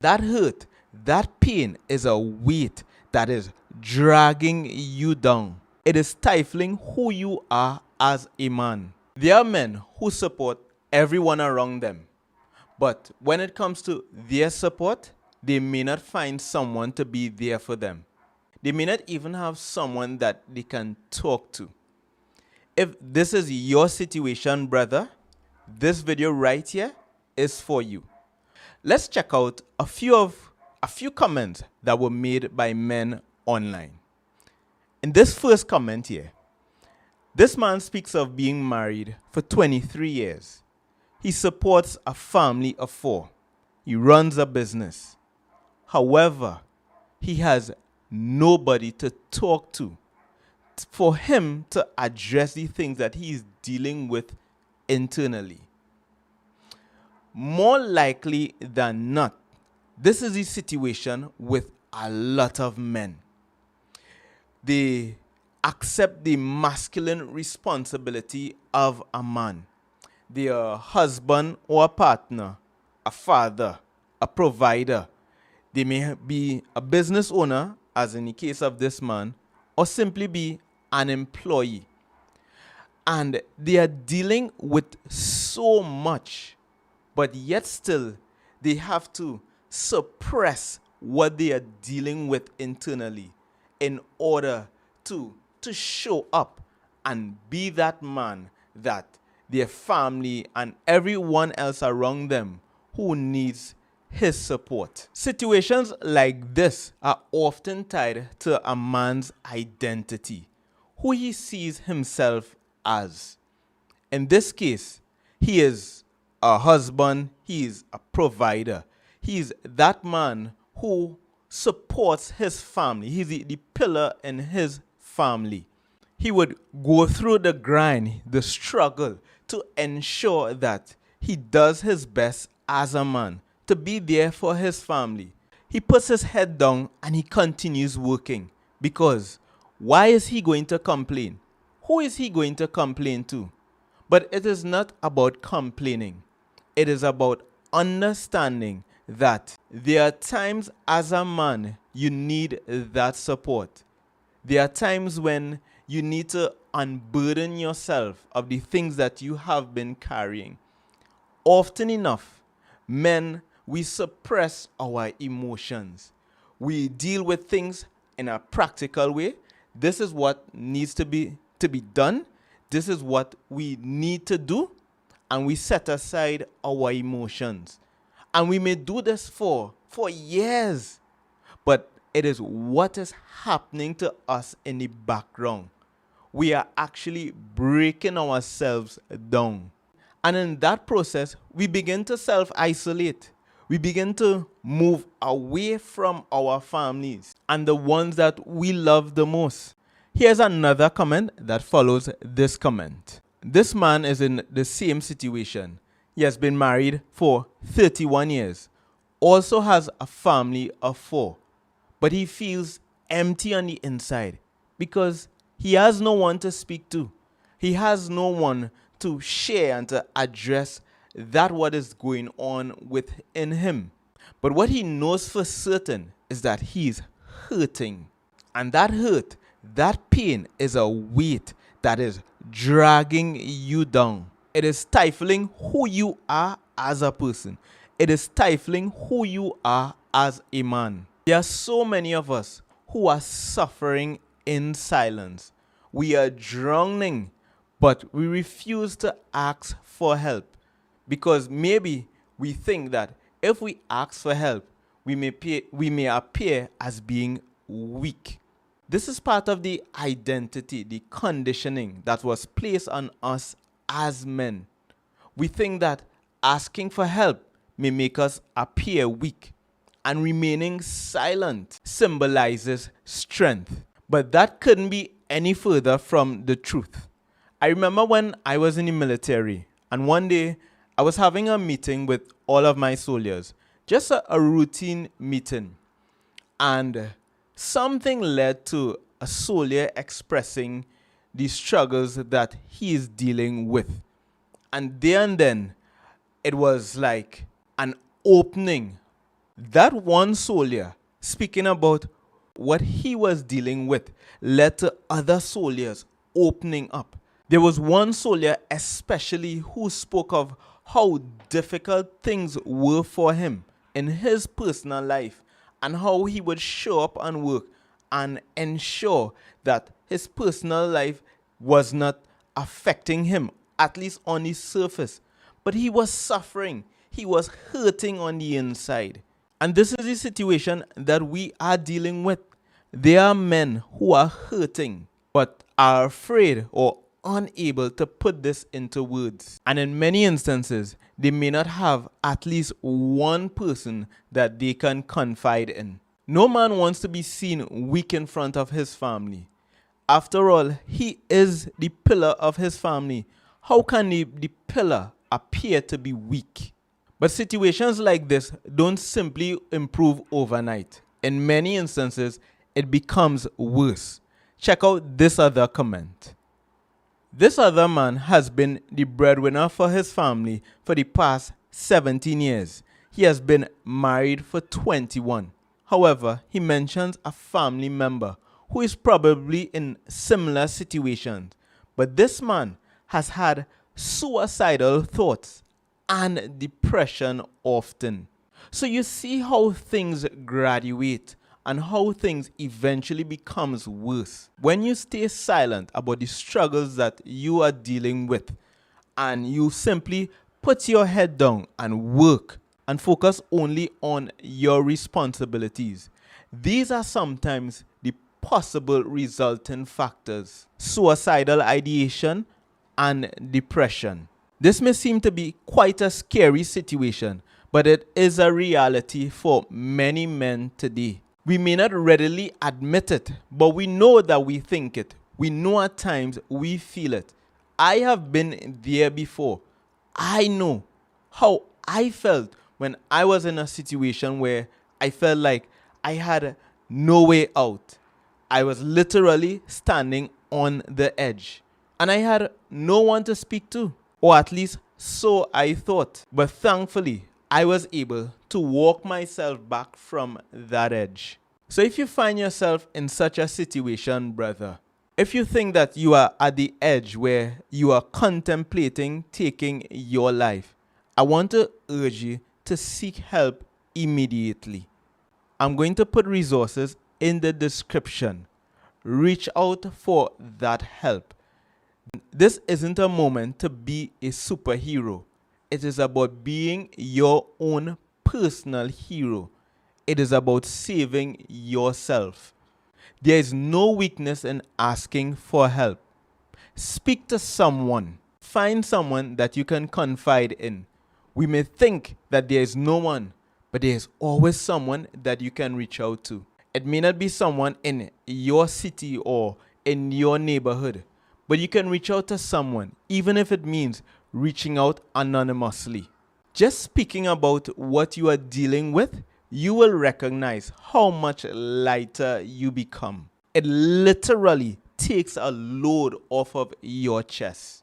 That hurt, that pain is a weight that is dragging you down. It is stifling who you are as a man. There are men who support everyone around them, but when it comes to their support, they may not find someone to be there for them. They may not even have someone that they can talk to. If this is your situation, brother, this video right here is for you. Let's check out a few comments that were made by men online. In this first comment here, this man speaks of being married for 23 years. He supports a family of 4. He runs a business. However, he has nobody to talk to for him to address the things that he is dealing with internally. More likely than not, this is the situation with a lot of men. They accept the masculine responsibility of a man. They are a husband or a partner, a father, a provider. They may be a business owner, as in the case of this man, or simply be an employee. And they are dealing with so much, but yet still they have to suppress what they are dealing with internally in order to show up and be that man that their family and everyone else around them who needs his support. Situations like this are often tied to a man's identity, who he sees himself as. In this case, he is a husband, he is a provider. He is that man who supports his family. He's the pillar in his family. He would go through the grind, the struggle to ensure that he does his best as a man to be there for his family. He puts his head down and he continues working, because why is he going to complain? Who is he going to complain to? But it is not about complaining. It is about understanding that there are times as a man you need that support. There are times when you need to unburden yourself of the things that you have been carrying. Often enough, men, we suppress our emotions. We deal with things in a practical way. This is what needs to be done. This is what we need to do. And we set aside our emotions. And we may do this for years. But it is what is happening to us in the background. We are actually breaking ourselves down. And in that process, we begin to self-isolate. We begin to move away from our families and the ones that we love the most. Here's another comment that follows this comment. This man is in the same situation. He has been married for 31 years, also has a family of 4, but he feels empty on the inside because he has no one to speak to. He has no one to share and to address that what is going on within him. But what he knows for certain is that he's hurting. And that hurt, that pain is a weight that is dragging you down. It is stifling who you are as a person. It is stifling who you are as a man. There are so many of us who are suffering in silence. We are drowning, but we refuse to ask for help because maybe we think that if we ask for help, we may appear as being weak. This is part of the identity, the conditioning that was placed on us as men. We think that asking for help may make us appear weak, and remaining silent symbolizes strength. But that couldn't be any further from the truth. I remember when I was in the military, and one day I was having a meeting with all of my soldiers, just a routine meeting. And something led to a soldier expressing the struggles that he is dealing with. And there and then, it was like an opening That one soldier, speaking about what he was dealing with, led to other soldiers opening up. There was one soldier especially who spoke of how difficult things were for him in his personal life and how he would show up and work and ensure that his personal life was not affecting him, at least on the surface. But he was suffering, he was hurting on the inside. And this is the situation that we are dealing with. There are men who are hurting but are afraid or unable to put this into words. And in many instances, they may not have at least one person that they can confide in. No man wants to be seen weak in front of his family. After all, he is the pillar of his family. How can the pillar appear to be weak? But situations like this don't simply improve overnight. In many instances, it becomes worse. Check out this other comment. This other man has been the breadwinner for his family for the past 17 years. He has been married for 21. However, he mentions a family member who is probably in similar situations. But this man has had suicidal thoughts and depression often. So you see how things graduate and how things eventually becomes worse. When you stay silent about the struggles that you are dealing with and you simply put your head down and work and focus only on your responsibilities, these are sometimes the possible resulting factors: suicidal ideation and depression. This may seem to be quite a scary situation, but it is a reality for many men today. We may not readily admit it, but we know that we think it. We know at times we feel it. I have been there before. I know how I felt when I was in a situation where I felt like I had no way out. I was literally standing on the edge, and I had no one to speak to, or at least so I thought. But thankfully, I was able to walk myself back from that edge. So if you find yourself in such a situation, brother, if you think that you are at the edge where you are contemplating taking your life, I want to urge you to seek help immediately. I'm going to put resources in the description. Reach out for that help. This isn't a moment to be a superhero. It is about being your own personal hero. It is about saving yourself. There is no weakness in asking for help. Speak to someone. Find someone that you can confide in. We may think that there is no one, but there is always someone that you can reach out to. It may not be someone in your city or in your neighborhood, but you can reach out to someone, even if it means reaching out anonymously. Just speaking about what you are dealing with, you will recognize how much lighter you become. It literally takes a load off of your chest.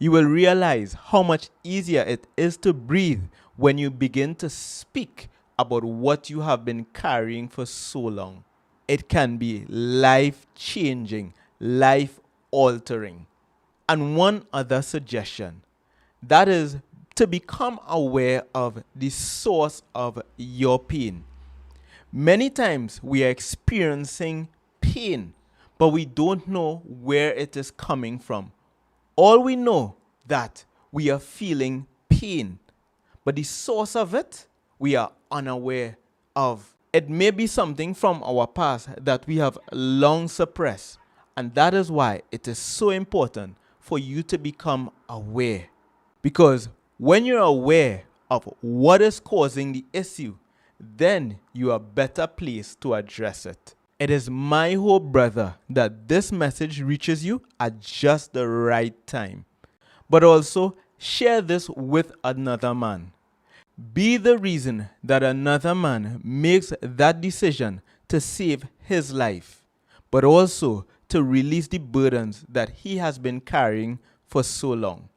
You will realize how much easier it is to breathe when you begin to speak about what you have been carrying for so long. It can be life-changing, life-altering. And one other suggestion, that is to become aware of the source of your pain. Many times we are experiencing pain, but we don't know where it is coming from. All we know that we are feeling pain, but the source of it, we are unaware of. It may be something from our past that we have long suppressed, and that is why it is so important for you to become aware. Because when you're aware of what is causing the issue, then you are better placed to address it. It is my hope, brother, that this message reaches you at just the right time. But also, share this with another man. Be the reason that another man makes that decision to save his life, but also to release the burdens that he has been carrying for so long.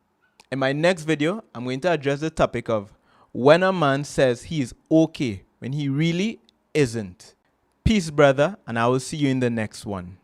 In my next video, I'm going to address the topic of when a man says he is okay when he really isn't. Peace, brother, and I will see you in the next one.